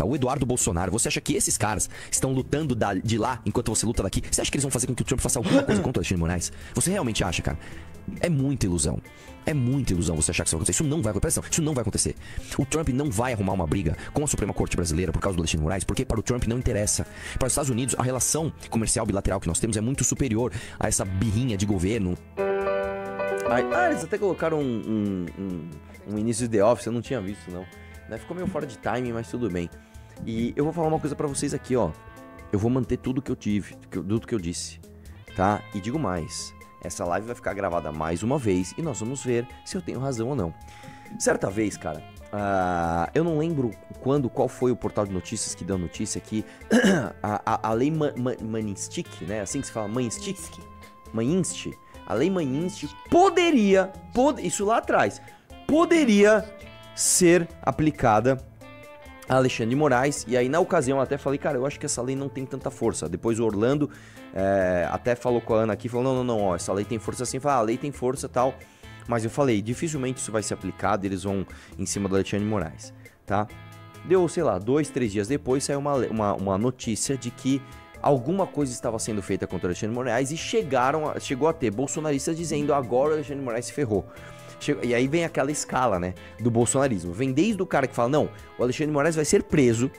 o Eduardo Bolsonaro, você acha que esses caras estão lutando de lá enquanto você luta daqui? Você acha que eles vão fazer com que o Trump faça alguma coisa contra o Alexandre de Moraes? Você realmente acha, cara? É muita ilusão. É muita ilusão você achar que isso vai acontecer. Isso não vai acontecer. Isso não vai acontecer. O Trump não vai arrumar uma briga com a Suprema Corte Brasileira por causa do Alexandre de Moraes, porque para o Trump não interessa. Para os Estados Unidos, a relação comercial bilateral que nós temos é muito superior a essa birrinha de governo. Eles até colocaram um início de The Office, eu não tinha visto, não. Ficou meio fora de timing, mas tudo bem. E eu vou falar uma coisa pra vocês aqui, ó. Eu vou manter tudo que eu tive, tudo que eu disse, tá? E digo mais, essa live vai ficar gravada mais uma vez e nós vamos ver se eu tenho razão ou não. Certa vez, cara, eu não lembro qual foi o portal de notícias que deu a notícia que a lei Magnitsky, né? Assim que se fala, Magnitsky. A lei Magnitsky poderia, isso lá atrás, poderia ser aplicada a Alexandre de Moraes. E aí na ocasião eu até falei, cara, eu acho que essa lei não tem tanta força. Depois o Orlando até falou com a Ana aqui, falou, não, ó, essa lei tem força assim. Falei, a lei tem força e tal. Mas eu falei, dificilmente isso vai ser aplicado, eles vão em cima do Alexandre de Moraes, tá? Deu, sei lá, 2, 3 dias depois saiu uma notícia de que alguma coisa estava sendo feita contra o Alexandre de Moraes e chegou a ter bolsonaristas dizendo, agora o Alexandre de Moraes se ferrou. E aí vem aquela escala, né, do bolsonarismo. Vem desde o cara que fala, não, o Alexandre de Moraes vai ser preso.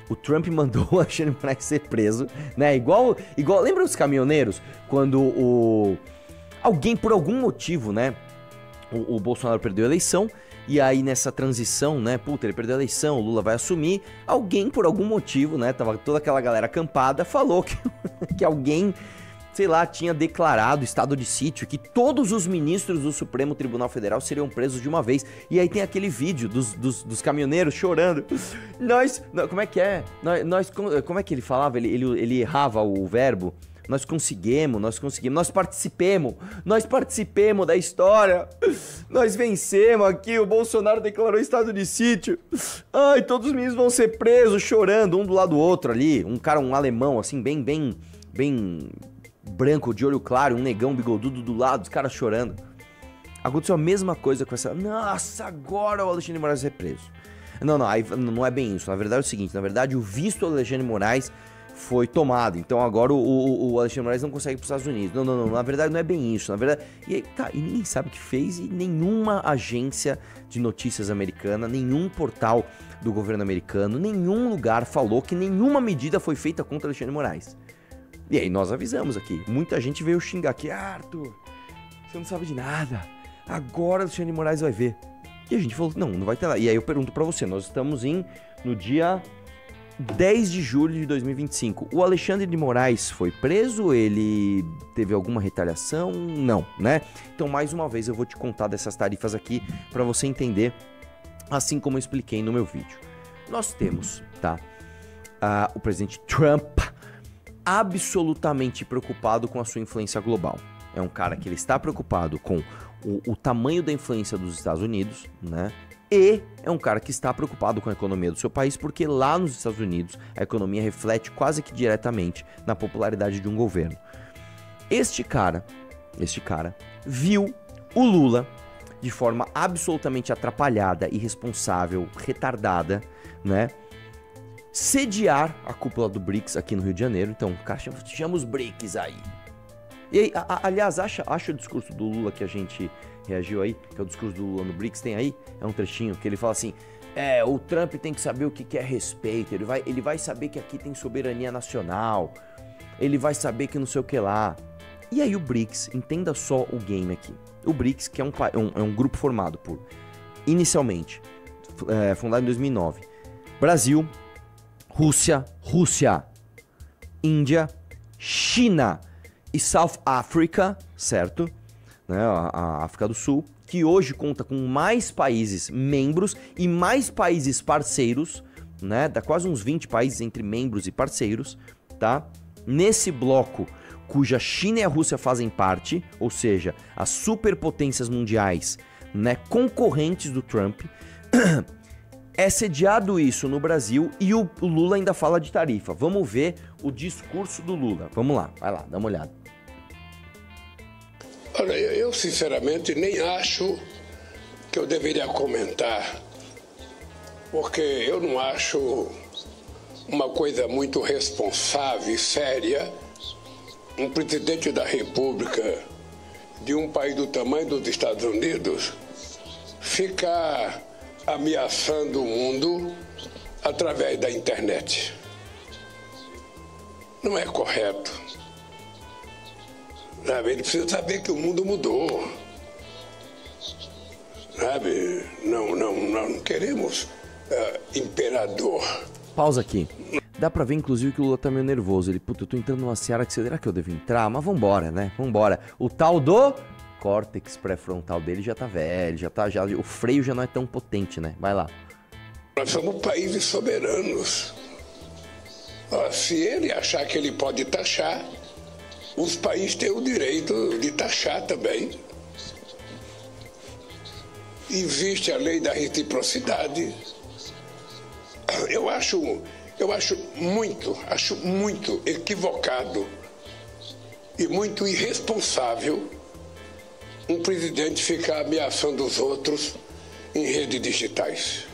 O Trump mandou o Alexandre de Moraes ser preso, né, igual lembra os caminhoneiros? Quando alguém, por algum motivo, né, o Bolsonaro perdeu a eleição, e aí nessa transição, né, ele perdeu a eleição, o Lula vai assumir, alguém, por algum motivo, né, tava toda aquela galera acampada, falou que alguém, sei lá, tinha declarado estado de sítio, que todos os ministros do Supremo Tribunal Federal seriam presos de uma vez. E aí tem aquele vídeo dos caminhoneiros chorando. Como é que é? Como é que ele falava? Ele errava o verbo. Nós conseguimos, nós participemos da história, nós vencemos aqui, o Bolsonaro declarou estado de sítio, ai, todos os ministros vão ser presos, chorando, um do lado do outro ali, um alemão, assim, bem branco, de olho claro, um negão bigodudo do lado, os caras chorando. Aconteceu a mesma coisa com essa, nossa, agora o Alexandre de Moraes vai ser preso. Não é bem isso, na verdade é o seguinte, o visto do Alexandre de Moraes foi tomado, então agora o Alexandre de Moraes não consegue ir para os Estados Unidos. Não, na verdade não é bem isso, na verdade... E ninguém sabe o que fez, e nenhuma agência de notícias americana, nenhum portal do governo americano, nenhum lugar falou que nenhuma medida foi feita contra Alexandre de Moraes. E aí nós avisamos aqui, muita gente veio xingar aqui, Arthur, você não sabe de nada, agora o Alexandre de Moraes vai ver. E a gente falou, não vai ter lá. E aí eu pergunto pra você, nós estamos no dia 10 de julho de 2025. O Alexandre de Moraes foi preso? Ele teve alguma retaliação? Não, né? Então, mais uma vez, eu vou te contar dessas tarifas aqui pra você entender, assim como eu expliquei no meu vídeo. Nós temos, tá? O presidente Trump absolutamente preocupado com a sua influência global. É um cara que ele está preocupado com o tamanho da influência dos Estados Unidos, né? E é um cara que está preocupado com a economia do seu país, porque lá nos Estados Unidos a economia reflete quase que diretamente na popularidade de um governo. Este cara viu o Lula de forma absolutamente atrapalhada, irresponsável, retardada, né? Sediar a cúpula do BRICS aqui no Rio de Janeiro. Então, o cara chama os BRICS aí. E aí, aliás, acha o discurso do Lula que a gente reagiu aí, que é o discurso do Lula no BRICS, tem aí? É um trechinho que ele fala assim, o Trump tem que saber o que é respeito, ele vai saber que aqui tem soberania nacional, ele vai saber que não sei o que lá. E aí o BRICS, entenda só o game aqui. O BRICS, que é um grupo formado por, inicialmente, fundado em 2009, Brasil, Rússia, Índia, China e South Africa, certo? Né, a África do Sul, que hoje conta com mais países membros e mais países parceiros, né? Dá quase uns 20 países entre membros e parceiros, tá? Nesse bloco, cuja China e a Rússia fazem parte, ou seja, as superpotências mundiais, né, concorrentes do Trump, é sediado isso no Brasil e o Lula ainda fala de tarifa. Vamos ver o discurso do Lula. Vamos lá, vai lá, dá uma olhada. Olha, eu sinceramente nem acho que eu deveria comentar porque eu não acho uma coisa muito responsável e séria um presidente da República de um país do tamanho dos Estados Unidos ficar ameaçando o mundo através da internet. Não é correto. Sabe? Ele precisa saber que o mundo mudou. Sabe? Não queremos imperador. Pausa aqui. Dá pra ver, inclusive, que o Lula tá meio nervoso. Ele, puta, eu tô entrando numa seara que será que eu devo entrar? Mas vambora, né? Vambora. O tal do córtex pré-frontal dele já tá velho, o freio já não é tão potente, né? Vai lá. Nós somos países soberanos. Se ele achar que ele pode taxar, os países têm o direito de taxar também. Existe a lei da reciprocidade. Eu acho muito equivocado e muito irresponsável um presidente ficar ameaçando os outros em redes digitais.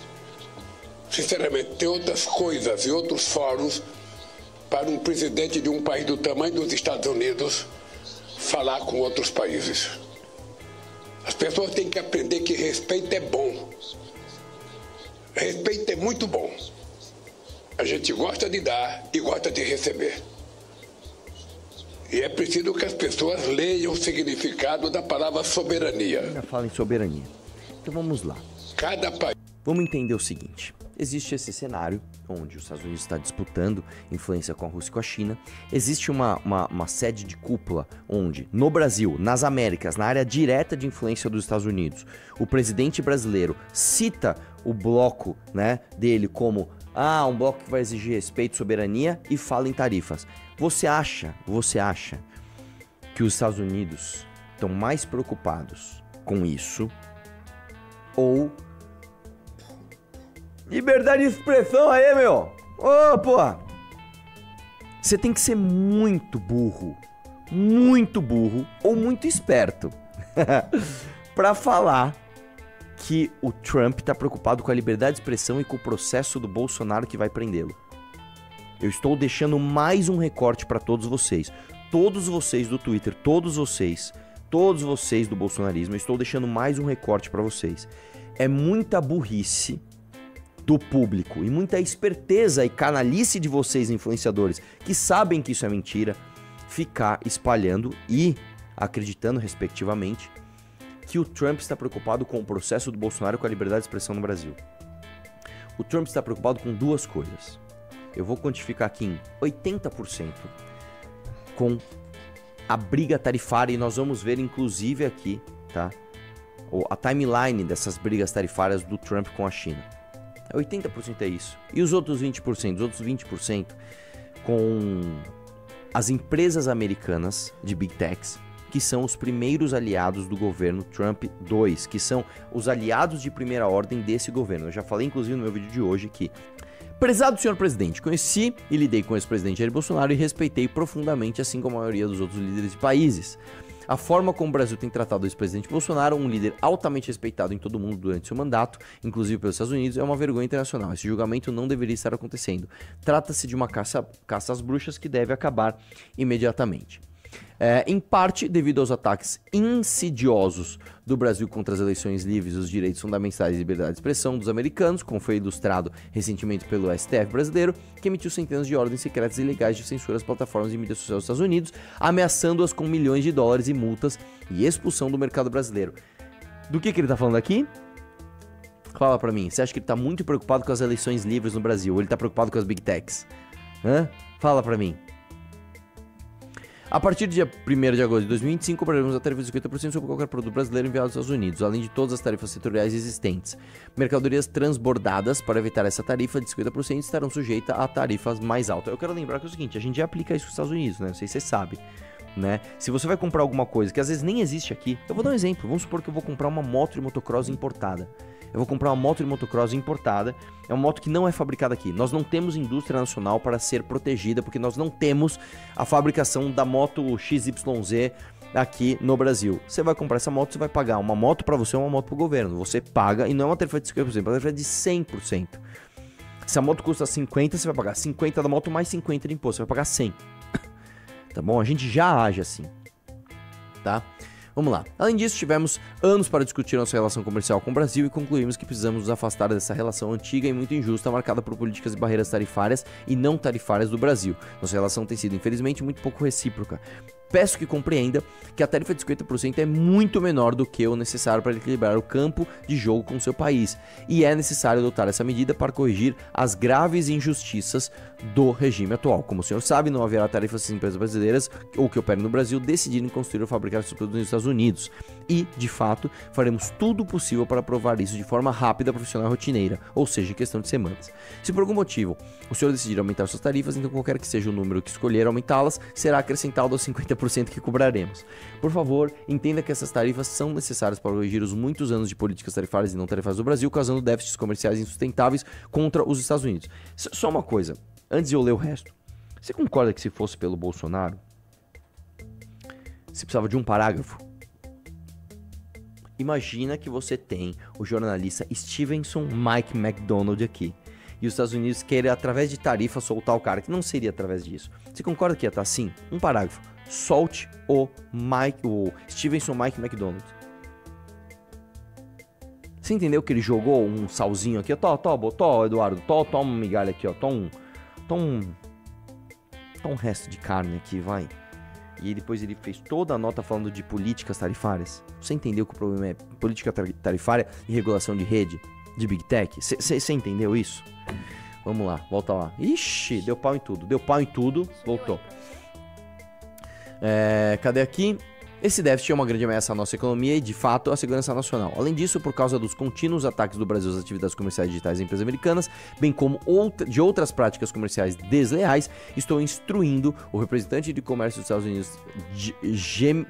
Sinceramente, tem outras coisas e outros fóruns para um presidente de um país do tamanho dos Estados Unidos falar com outros países. As pessoas têm que aprender que respeito é bom. Respeito é muito bom. A gente gosta de dar e gosta de receber. E é preciso que as pessoas leiam o significado da palavra soberania. Ainda fala em soberania. Então vamos lá. Cada país... Vamos entender o seguinte. Existe esse cenário onde os Estados Unidos está disputando influência com a Rússia e com a China. Existe uma sede de cúpula onde, no Brasil, nas Américas, na área direta de influência dos Estados Unidos, o presidente brasileiro cita o bloco, né, dele como um bloco que vai exigir respeito e soberania e fala em tarifas. Você acha que os Estados Unidos estão mais preocupados com isso ou... Liberdade de expressão aí, meu! Ô, porra! Você tem que ser muito burro ou muito esperto pra falar que o Trump tá preocupado com a liberdade de expressão e com o processo do Bolsonaro que vai prendê-lo. Eu estou deixando mais um recorte pra todos vocês. Todos vocês do Twitter, todos vocês do bolsonarismo, eu estou deixando mais um recorte pra vocês. É muita burrice do público e muita esperteza e canalice de vocês, influenciadores, que sabem que isso é mentira, ficar espalhando e acreditando, respectivamente, que o Trump está preocupado com o processo do Bolsonaro com a liberdade de expressão no Brasil. O Trump está preocupado com duas coisas. Eu vou quantificar aqui em 80% com a briga tarifária, e nós vamos ver, inclusive, aqui, tá? A timeline dessas brigas tarifárias do Trump com a China. 80% é isso. E os outros 20%? Os outros 20% com as empresas americanas de Big Techs, que são os primeiros aliados do governo Trump 2, que são os aliados de primeira ordem desse governo. Eu já falei, inclusive, no meu vídeo de hoje que, prezado senhor presidente, conheci e lidei com o ex-presidente Jair Bolsonaro e respeitei profundamente, assim como a maioria dos outros líderes de países. A forma como o Brasil tem tratado o ex-presidente Bolsonaro, um líder altamente respeitado em todo o mundo durante seu mandato, inclusive pelos Estados Unidos, é uma vergonha internacional. Esse julgamento não deveria estar acontecendo. Trata-se de uma caça às bruxas que deve acabar imediatamente. Em parte devido aos ataques insidiosos do Brasil contra as eleições livres, os direitos fundamentais e liberdade de expressão dos americanos, como foi ilustrado recentemente pelo STF brasileiro, que emitiu centenas de ordens secretas e ilegais de censura às plataformas de mídia social dos Estados Unidos, ameaçando-as com milhões de dólares em multas e expulsão do mercado brasileiro. Do que ele tá falando aqui? Fala pra mim, você acha que ele tá muito preocupado com as eleições livres no Brasil, ou ele tá preocupado com as Big Techs? Fala pra mim. A partir do dia 1º de agosto de 2025, cobraremos a tarifa de 50% sobre qualquer produto brasileiro enviado aos Estados Unidos, além de todas as tarifas setoriais existentes. Mercadorias transbordadas, para evitar essa tarifa de 50%, estarão sujeitas a tarifas mais altas. Eu quero lembrar que é o seguinte, a gente já aplica isso nos Estados Unidos, né? Não sei se você sabe, né? Se você vai comprar alguma coisa que às vezes nem existe aqui, eu vou dar um exemplo. Vamos supor que eu vou comprar uma moto de motocross importada. Eu vou comprar uma moto de motocross importada, é uma moto que não é fabricada aqui. Nós não temos indústria nacional para ser protegida, porque nós não temos a fabricação da moto XYZ aqui no Brasil. Você vai comprar essa moto, você vai pagar uma moto para você, uma moto para o governo. Você paga, e não é uma tarifa de 50%, é uma tarifa de 100%. Se a moto custa 50, você vai pagar 50 da moto mais 50 de imposto, você vai pagar 100. Tá bom? A gente já age assim, tá? Vamos lá. Além disso, tivemos anos para discutir nossa relação comercial com o Brasil e concluímos que precisamos nos afastar dessa relação antiga e muito injusta, marcada por políticas e barreiras tarifárias e não tarifárias do Brasil. Nossa relação tem sido, infelizmente, muito pouco recíproca. Peço que compreenda que a tarifa de 50% é muito menor do que o necessário para equilibrar o campo de jogo com o seu país, e é necessário adotar essa medida para corrigir as graves injustiças do regime atual. Como o senhor sabe, não haverá tarifas se as empresas brasileiras ou que operem no Brasil decidirem construir ou fabricar seus produtos nos Estados Unidos. E, de fato, faremos tudo possível para provar isso de forma rápida, profissional e rotineira, ou seja, em questão de semanas. Se por algum motivo o senhor decidir aumentar suas tarifas, então qualquer que seja o número que escolher aumentá-las, será acrescentado aos 50% que cobraremos. Por favor, entenda que essas tarifas são necessárias para corrigir os muitos anos de políticas tarifárias e não tarifárias do Brasil, causando déficits comerciais insustentáveis contra os Estados Unidos. Só uma coisa, antes de eu ler o resto. Você concorda que se fosse pelo Bolsonaro, você precisava de um parágrafo? Imagina que você tem o jornalista Stevenson Mike McDonald aqui, e os Estados Unidos querem, através de tarifa, soltar o cara, que não seria através disso. Você concorda que ia estar assim? Um parágrafo. Solte o Stevenson Mike McDonald. Você entendeu que ele jogou um salzinho aqui? Tó, Eduardo, toma uma migalha aqui, ó. Toma um resto de carne aqui, vai. E depois ele fez toda a nota falando de políticas tarifárias. Você entendeu que o problema é política tarifária e regulação de rede, de Big Tech? Você entendeu isso? Vamos lá, volta lá. Ixi, deu pau em tudo, voltou. Cadê aqui? Esse déficit é uma grande ameaça à nossa economia e, de fato, à segurança nacional. Além disso, por causa dos contínuos ataques do Brasil às atividades comerciais digitais de empresas americanas, bem como de outras práticas comerciais desleais, estou instruindo o representante de comércio dos Estados Unidos,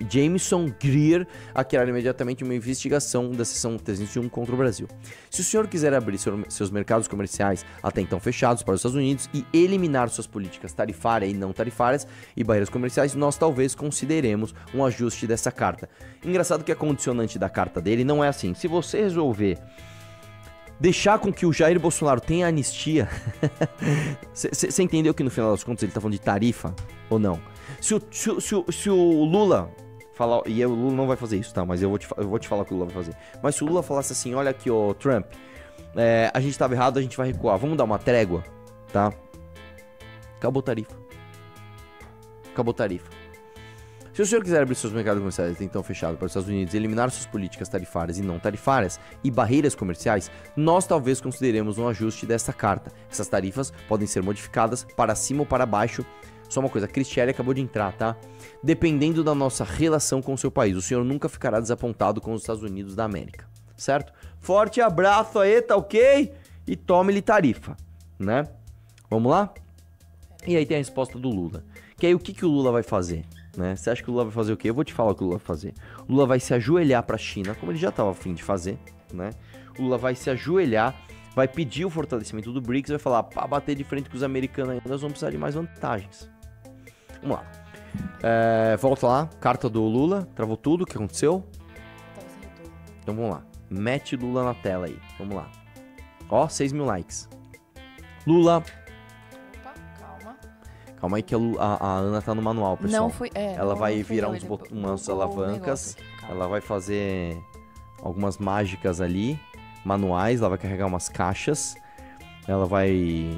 Jameson Greer, a criar imediatamente uma investigação da seção 301 contra o Brasil. Se o senhor quiser abrir seus mercados comerciais, até então fechados, para os Estados Unidos e eliminar suas políticas tarifárias e não tarifárias e barreiras comerciais, nós talvez consideremos um ajuste dessa carta. Engraçado que a condicionante da carta dele não é assim. Se você resolver deixar com que o Jair Bolsonaro tenha anistia, você entendeu que no final das contas ele tá falando de tarifa ou não? Se o Lula falar, e o Lula não vai fazer isso, tá? Mas eu vou te falar o que o Lula vai fazer. Mas se o Lula falasse assim, olha aqui, ô Trump, a gente tava errado, a gente vai recuar, vamos dar uma trégua, tá? Acabou tarifa. Se o senhor quiser abrir seus mercados comerciais então fechados para os Estados Unidos e eliminar suas políticas tarifárias e não tarifárias e barreiras comerciais, nós talvez consideremos um ajuste desta carta. Essas tarifas podem ser modificadas para cima ou para baixo. Só uma coisa, a Cristiane acabou de entrar, tá? Dependendo da nossa relação com o seu país. O senhor nunca ficará desapontado com os Estados Unidos da América, certo? Forte abraço aí, tá ok? E tome-lhe tarifa, né? Vamos lá? E aí tem a resposta do Lula. Que aí o que o Lula vai fazer? Né? Você acha que o Lula vai fazer o quê? Eu vou te falar o que o Lula vai fazer. O Lula vai se ajoelhar para a China, como ele já estava a fim de fazer, né? O Lula vai se ajoelhar, vai pedir o fortalecimento do BRICS, vai falar, para bater de frente com os americanos ainda, nós vamos precisar de mais vantagens. Vamos lá. Volta lá, carta do Lula, travou tudo, o que aconteceu? Então vamos lá, mete Lula na tela aí, vamos lá. Ó, 6 mil likes. Lula... Calma aí que a Ana tá no manual, pessoal. Não fui, ela não, vai não virar eu, umas alavancas. Ela vai fazer algumas mágicas ali, manuais. Ela vai carregar umas caixas. Ela vai...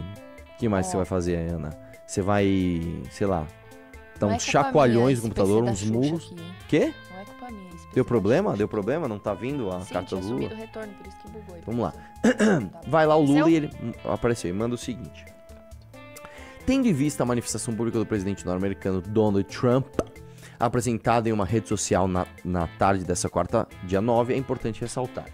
O que mais você vai fazer, Ana? Você vai, sei lá, dar uns chacoalhões no computador, uns murros. Quê? Não é culpa minha. Deu problema? Deu problema? Não tá vindo a carta do Lula? Retorno, por isso que bugou. Vamos lá. Vai lá o Lula e ele... Apareceu e manda o seguinte... Tendo em vista a manifestação pública do presidente norte-americano Donald Trump, apresentada em uma rede social na tarde dessa quarta, dia 9, é importante ressaltar.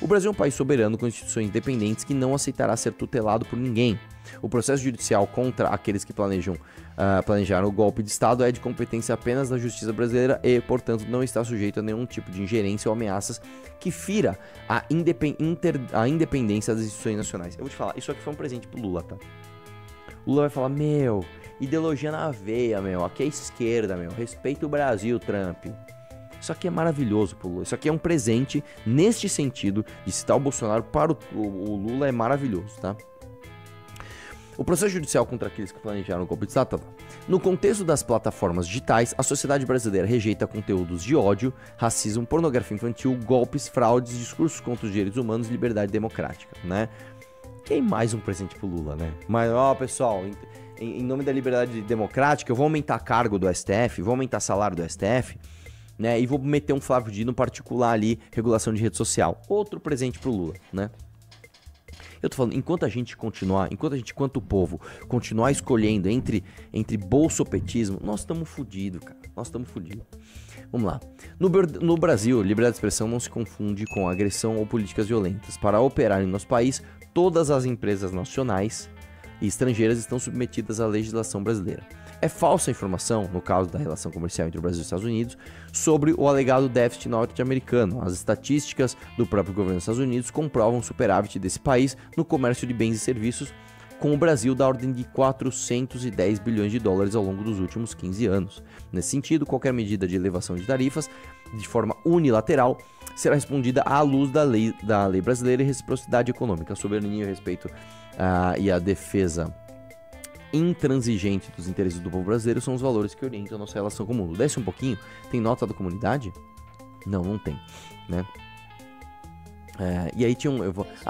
O Brasil é um país soberano com instituições independentes que não aceitará ser tutelado por ninguém. O processo judicial contra aqueles que planejaram o golpe de Estado é de competência apenas da justiça brasileira e, portanto, não está sujeito a nenhum tipo de ingerência ou ameaças que fira a independência das instituições nacionais. Eu vou te falar, isso aqui foi um presente pro Lula, tá? O Lula vai falar, meu, ideologia na veia, meu, aqui é esquerda, meu, respeita o Brasil, Trump. Isso aqui é maravilhoso pro Lula. Isso aqui é um presente neste sentido de citar o Bolsonaro para o Lula é maravilhoso, tá? O processo judicial contra aqueles que planejaram o golpe de Estado. No contexto das plataformas digitais, a sociedade brasileira rejeita conteúdos de ódio, racismo, pornografia infantil, golpes, fraudes, discursos contra os direitos humanos e liberdade democrática, né? Que é mais um presente pro Lula, né? Mas, ó, pessoal, em nome da liberdade democrática, eu vou aumentar cargo do STF, vou aumentar salário do STF, né? E vou meter um Flávio Dino particular ali, regulação de rede social. Outro presente pro Lula, né? Eu tô falando, enquanto o povo continuar escolhendo entre bolsopetismo, nós estamos fodidos, cara. Nós estamos fodidos. Vamos lá. No Brasil, liberdade de expressão não se confunde com agressão ou políticas violentas. Para operar em nosso país, todas as empresas nacionais e estrangeiras estão submetidas à legislação brasileira. É falsa a informação, no caso da relação comercial entre o Brasil e os Estados Unidos, sobre o alegado déficit norte-americano. As estatísticas do próprio governo dos Estados Unidos comprovam o superávit desse país no comércio de bens e serviços, com o Brasil da ordem de 410 bilhões de dólares ao longo dos últimos 15 anos. Nesse sentido, qualquer medida de elevação de tarifas, de forma unilateral, será respondida à luz da lei brasileira e reciprocidade econômica, soberania, respeito e a defesa intransigente dos interesses do povo brasileiro são os valores que orientam a nossa relação com o mundo. Desce um pouquinho, tem nota da comunidade? Não tem, né? E aí tinha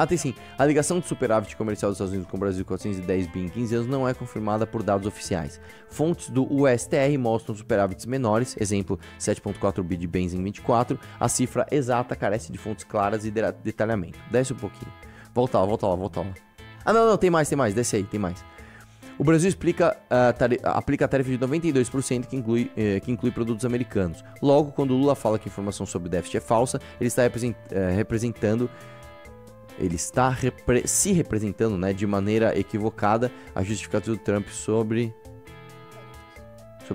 tem sim. A ligação de superávit comercial dos Estados Unidos com o Brasil 410 bi em 15 anos não é confirmada por dados oficiais. Fontes do USTR mostram superávites menores, exemplo, 7,4 bi de bens em 24. A cifra exata carece de fontes claras e detalhamento. Desce um pouquinho. Volta lá. Não, tem mais, desce aí, tem mais. O Brasil aplica a tarifa de 92% que inclui produtos americanos. Logo, quando o Lula fala que a informação sobre o déficit é falsa, ele está se representando, né, de maneira equivocada a justificativa do Trump sobre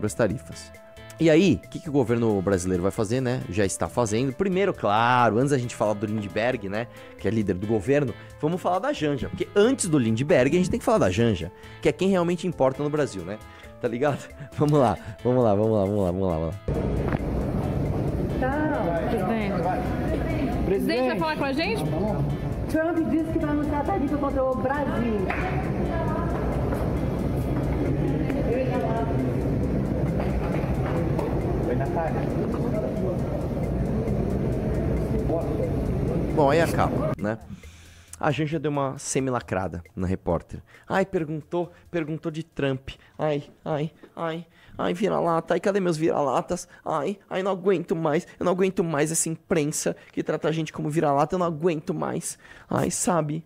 as tarifas. E aí, o que o governo brasileiro vai fazer, né? Já está fazendo. Primeiro, claro, antes da gente falar do Lindbergh, né? Que é líder do governo, vamos falar da Janja. Porque antes do Lindbergh, a gente tem que falar da Janja, que é quem realmente importa no Brasil, né? Tá ligado? Vamos lá. Tchau, presidente. Presidente vai falar com a gente? Trump disse que vai anunciar a tarifa contra o Brasil. Bom, aí acaba, né? A Janja deu uma semi-lacrada na repórter. Perguntou de Trump. Vira-lata. Cadê meus vira-latas? Não aguento mais. Eu não aguento mais essa imprensa que trata a gente como vira-lata. Eu não aguento mais. Sabe?